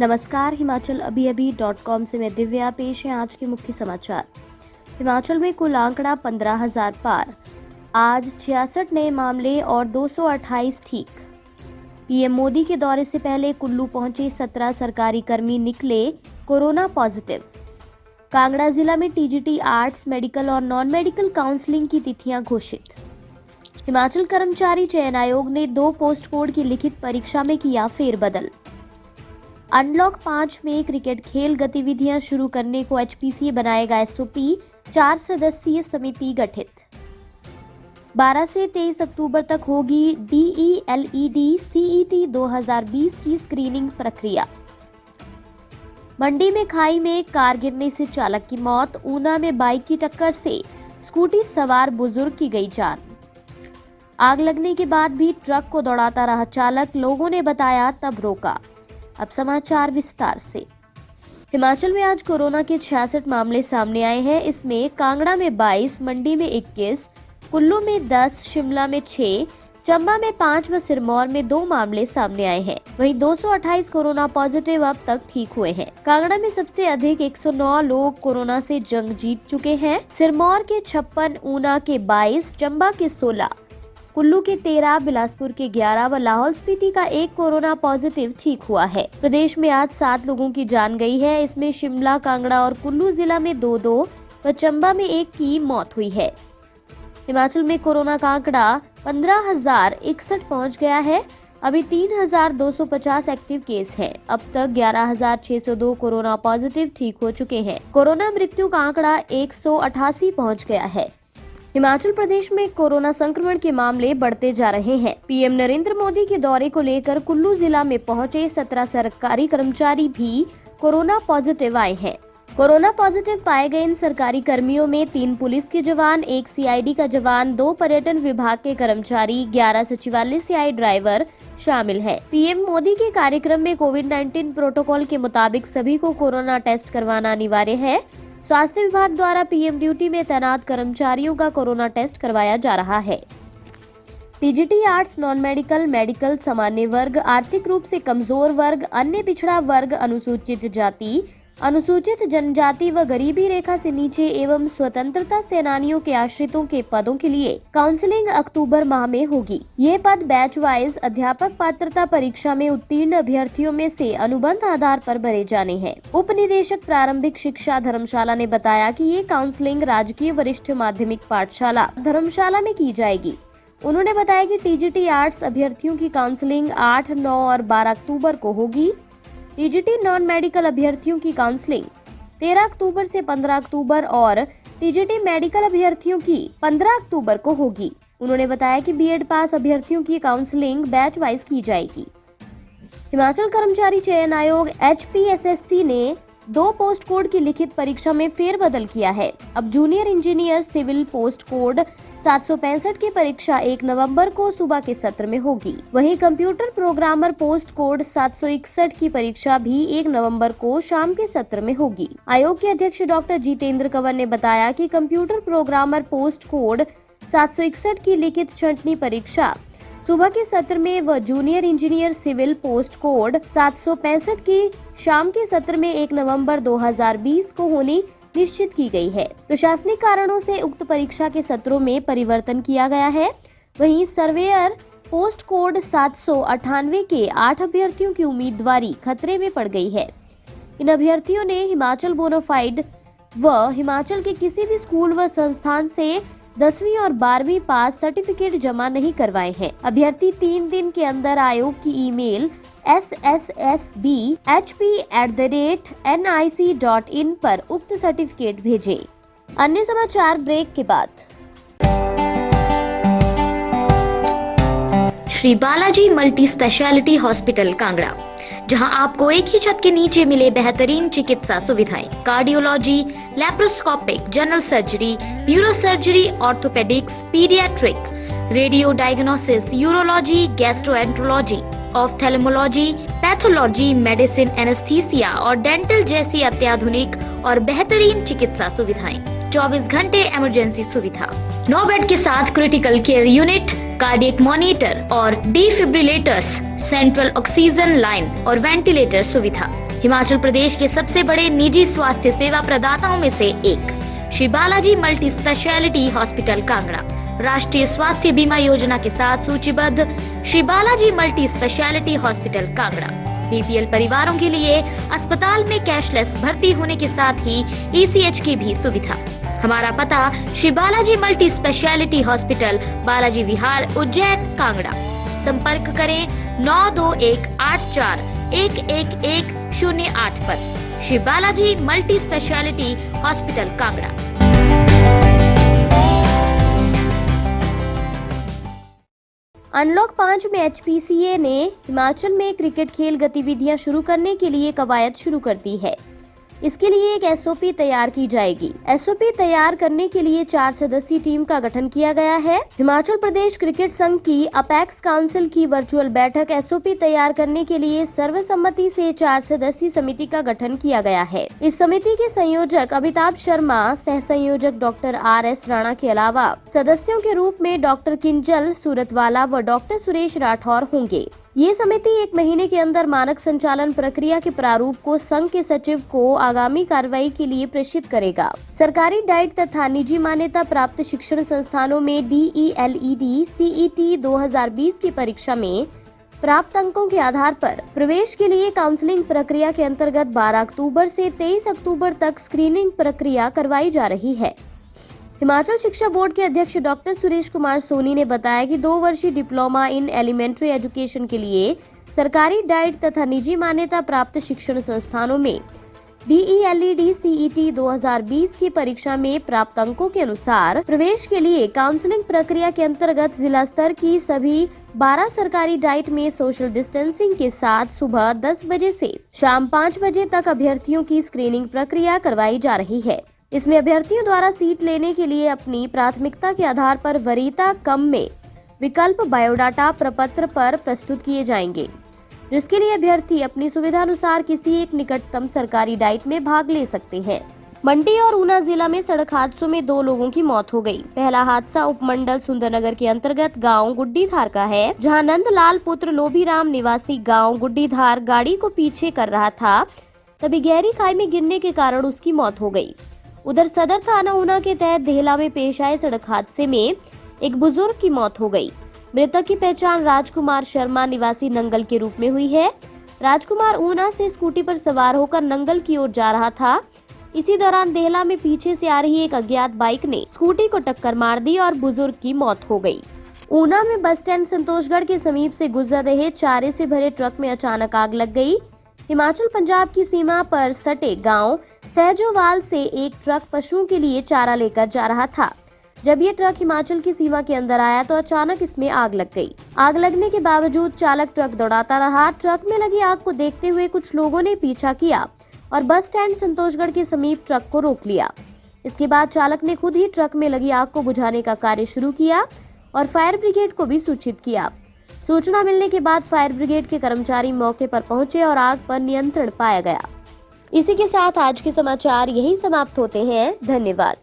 नमस्कार, हिमाचल अभी से मैं दिव्या। पेश है आज के मुख्य समाचार। हिमाचल में कुल आंकड़ा 15,000 पार। आज 66 नए मामले और 228 ठीक। पीएम मोदी के दौरे से पहले कुल्लू पहुंचे 17 सरकारी कर्मी निकले कोरोना पॉजिटिव। कांगड़ा जिला में टीजीटी आर्ट्स, मेडिकल और नॉन मेडिकल काउंसलिंग की तिथियां घोषित। हिमाचल कर्मचारी चयन आयोग ने 2 पोस्ट कोड की लिखित परीक्षा में किया फेरबदल। अनलॉक 5 में क्रिकेट खेल गतिविधियां शुरू करने को एचपीसीए बनाएगा एसओपी। 4 सदस्यीय समिति गठित। 12 से 23 अक्टूबर तक होगी डीईएलईडी सीईटी 2020 की स्क्रीनिंग प्रक्रिया। मंडी में खाई में कार गिरने से चालक की मौत। ऊना में बाइक की टक्कर से स्कूटी सवार बुजुर्ग की गई जान। आग लगने के बाद भी ट्रक को दौड़ाता रहा चालक, लोगों ने बताया तब रोका। अब समाचार विस्तार से। हिमाचल में आज कोरोना के 66 मामले सामने आए हैं। इसमें कांगड़ा में 22, मंडी में 21, कुल्लू में 10, शिमला में 6, चंबा में 5 व सिरमौर में 2 मामले सामने आए हैं। वहीं 228 कोरोना पॉजिटिव अब तक ठीक हुए हैं। कांगड़ा में सबसे अधिक 109 लोग कोरोना से जंग जीत चुके हैं। सिरमौर के 56, ऊना के 22, चंबा के 16, कुल्लू के 13, बिलासपुर के 11 व लाहौल स्पीति का 1 कोरोना पॉजिटिव ठीक हुआ है। प्रदेश में आज 7 लोगों की जान गई है। इसमें शिमला, कांगड़ा और कुल्लू जिला में 2-2 व चंबा में 1 की मौत हुई है। हिमाचल में कोरोना का आंकड़ा 15,061 पहुंच गया है। अभी 3,250 एक्टिव केस हैं। अब तक 11,602 कोरोना पॉजिटिव ठीक हो चुके हैं। कोरोना मृत्यु का आंकड़ा 188 पहुंच गया है। हिमाचल प्रदेश में कोरोना संक्रमण के मामले बढ़ते जा रहे हैं। पीएम नरेंद्र मोदी के दौरे को लेकर कुल्लू जिला में पहुंचे 17 सरकारी कर्मचारी भी कोरोना पॉजिटिव आए हैं। कोरोना पॉजिटिव पाए गए इन सरकारी कर्मियों में 3 पुलिस के जवान, 1 सीआईडी का जवान, 2 पर्यटन विभाग के कर्मचारी, 11 सचिवालय से आए ड्राइवर शामिल है। पीएम मोदी के कार्यक्रम में कोविड-19 प्रोटोकॉल के मुताबिक सभी को कोरोना टेस्ट करवाना अनिवार्य है। स्वास्थ्य विभाग द्वारा पीएम ड्यूटी में तैनात कर्मचारियों का कोरोना टेस्ट करवाया जा रहा है। TGT arts, non medical, medical, सामान्य वर्ग, आर्थिक रूप से कमजोर वर्ग, अन्य पिछड़ा वर्ग, अनुसूचित जाति, अनुसूचित जनजाति व गरीबी रेखा से नीचे एवं स्वतंत्रता सेनानियों के आश्रितों के पदों के लिए काउंसलिंग अक्टूबर माह में होगी। ये पद बैच वाइज अध्यापक पात्रता परीक्षा में उत्तीर्ण अभ्यर्थियों में से अनुबंध आधार पर भरे जाने हैं। उप निदेशक प्रारंभिक शिक्षा धर्मशाला ने बताया कि ये काउंसलिंग राजकीय वरिष्ठ माध्यमिक पाठशाला धर्मशाला में की जाएगी। उन्होंने बताया कि टीजीटी आर्ट्स अभ्यर्थियों की काउंसलिंग 8, 9 और 12 अक्टूबर को होगी। टीजीटी नॉन मेडिकल अभ्यर्थियों की काउंसलिंग 13 अक्टूबर से 15 अक्टूबर और टीजीटी मेडिकल अभ्यर्थियों की 15 अक्टूबर को होगी। उन्होंने बताया कि बीएड पास अभ्यर्थियों की काउंसलिंग बैच वाइज की जाएगी। हिमाचल कर्मचारी चयन आयोग एचपीएसएससी ने 2 पोस्ट कोड की लिखित परीक्षा में फेरबदल किया है। अब junior engineer civil post code 765 की परीक्षा 1 नवंबर को सुबह के सत्र में होगी। वहीं कंप्यूटर प्रोग्रामर पोस्ट कोड 761 की परीक्षा भी 1 नवंबर को शाम के सत्र में होगी। आयोग के अध्यक्ष डॉक्टर जितेंद्र कंवर ने बताया कि कंप्यूटर प्रोग्रामर पोस्ट कोड 761 की लिखित छंटनी परीक्षा सुबह के सत्र में व junior engineer civil post code 765 की शाम के सत्र में 1 नवंबर 2020 को होनी निश्चित की गई है। प्रशासनिक कारणों से उक्त परीक्षा के सत्रों में परिवर्तन किया गया है। वहीं सर्वेयर पोस्ट कोड 798 के 8 अभ्यर्थियों की उम्मीदवारी खतरे में पड़ गई है। इन अभ्यर्थियों ने हिमाचल बोनाफाइड व हिमाचल के किसी भी स्कूल व संस्थान से 10वीं और 12वीं पास सर्टिफिकेट जमा नहीं करवाए हैं। अभ्यर्थी 3 दिन के अंदर आयोग की ईमेल ssshp@nic.in पर उक्त सर्टिफिकेट भेजें। अन्य समाचार ब्रेक के बाद। Shri Balaji multi speciality hospital Kangra, जहां आपको एक ही छत के नीचे मिले बेहतरीन चिकित्सा सुविधाएं, cardiology, laparoscopic, general surgery, neuro surgery, orthopaedics, paediatric, radio diagnosis, urology, gastroenterology, ophthalmology, pathology, medicine, anaesthesia और डेंटल जैसी अत्याधुनिक और बेहतरीन चिकित्सा सुविधाएं, 24 घंटे इमरजेंसी सुविधा, 9 बेड के साथ critical care unit, cardiac monitor और डिफिब्रिलेटर्स, सेंट्रल ऑक्सीजन लाइन और वेंटिलेटर सुविधा, हिमाचल प्रदेश के सबसे बड़े निजी स्वास्थ्य सेवा प्रदाताओं में से एक Shri Balaji multi speciality hospital Kangra राष्ट्रीय स्वास्थ्य बीमा योजना के साथ सूचीबद्ध Shri Balaji multi speciality hospital Kangra BPL परिवारों के लिए अस्पताल में कैशलेस भर्ती होने के साथ ही ईसीएच की भी सुविधा। हमारा पता Shri Balaji multi speciality hospital, Balaji Vihar, Ujjain, Kangra. संपर्क करें 9218411108 पर। Shri Balaji multi speciality hospital Kangra. Unlock 5 में एचपीसीए ने हिमाचल में क्रिकेट खेल गतिविधियां शुरू करने के लिए कवायद शुरू कर दी है। इसके लिए एक एसओपी तैयार की जाएगी। एसओपी तैयार करने के लिए 4 सदस्यीय टीम का गठन किया गया है। हिमाचल प्रदेश क्रिकेट संघ की अपेक्स काउंसिल की वर्चुअल बैठक एसओपी तैयार करने के लिए सर्वसम्मति से 4 सदस्यीय समिति का गठन किया गया है। इस समिति के संयोजक अमिताभ शर्मा, सह संयोजक डॉक्टर RS राणा के अलावा सदस्यों के रूप में डॉक्टर किंजल सूरतवाला व डॉक्टर सुरेश राठौर होंगे। ये समिति 1 महीने के अंदर मानक संचालन प्रक्रिया के प्रारूप को संघ के सचिव को आगामी कार्रवाई के लिए प्रेषित करेगा। सरकारी डाइट तथा निजी मान्यता प्राप्त शिक्षण संस्थानों में DELED CET 2020 की परीक्षा में प्राप्त अंकों के आधार पर प्रवेश के लिए काउंसलिंग प्रक्रिया के अंतर्गत 12 अक्टूबर से 23 अक्टूबर तक स्क्रीनिंग प्रक्रिया करवाई जा रही है। हिमाचल शिक्षा बोर्ड के अध्यक्ष डॉक्टर सुरेश कुमार सोनी ने बताया कि 2 वर्षीय डिप्लोमा इन एलिमेंट्री एजुकेशन के लिए सरकारी डाइट तथा निजी मान्यता प्राप्त शिक्षण संस्थानों में DELED CET 2020 की परीक्षा में प्राप्त अंकों के अनुसार प्रवेश के लिए काउंसलिंग प्रक्रिया के अंतर्गत जिला स्तर की सभी 12 सरकारी डाइट में सोशल डिस्टेंसिंग के साथ सुबह 10 बजे से शाम 5 बजे तक अभ्यर्थियों की स्क्रीनिंग प्रक्रिया करवाई जा रही है। इसमें अभ्यर्थियों द्वारा सीट लेने के लिए अपनी प्राथमिकता के आधार पर वरीयता कम में विकल्प बायोडाटा प्रपत्र पर प्रस्तुत किए जाएंगे, जिसके लिए अभ्यर्थी अपनी सुविधानुसार किसी एक निकटतम सरकारी डाइट में भाग ले सकते हैं। मंडी और ऊना जिला में सड़क हादसों में 2 लोगों की मौत हो गई। पहला हादसा उपमंडल सुंदरनगर के अंतर्गत गांव गुड्डीधार का है, जहां नंदलाल पुत्र लोभीराम निवासी गांव गुड्डीधार गाड़ी को पीछे कर रहा था, तभी गहरी खाई में गिरने के कारण उसकी मौत हो गई। उधर सदर थाना ऊना के तहत देहला में पेश आए सड़क हादसे में एक बुजुर्ग की मौत हो गई। मृतक की पहचान राजकुमार शर्मा निवासी नंगल के रूप में हुई है। राजकुमार ऊना से स्कूटी पर सवार होकर नंगल की ओर जा रहा था। इसी दौरान देहला में पीछे से आ रही एक अज्ञात बाइक ने स्कूटी को टक्कर मार दी और बुजुर्ग की मौत हो गई। ऊना में बस स्टैंड संतोषगढ़ के समीप से गुजर रहे चारे से भरे ट्रक में अचानक आग लग गई। हिमाचल पंजाब की सीमा पर सटे गांव सहजोवाल से एक ट्रक पशुओं के लिए चारा लेकर जा रहा था। जब ये ट्रक हिमाचल की सीमा के अंदर आया तो अचानक इसमें आग लग गई। आग लगने के बावजूद चालक ट्रक दौड़ाता रहा। ट्रक में लगी आग को देखते हुए कुछ लोगों ने पीछा किया और बस स्टैंड संतोषगढ़ के समीप ट्रक को रोक लिया। इसके बाद चालक ने खुद ही ट्रक में लगी आग को बुझाने का कार्य शुरू किया और फायर ब्रिगेड को भी सूचित किया। सूचना मिलने के बाद फायर ब्रिगेड के कर्मचारी मौके पर पहुंचे और आग पर नियंत्रण पाया गया। इसी के साथ आज के समाचार यहीं समाप्त होते हैं। धन्यवाद।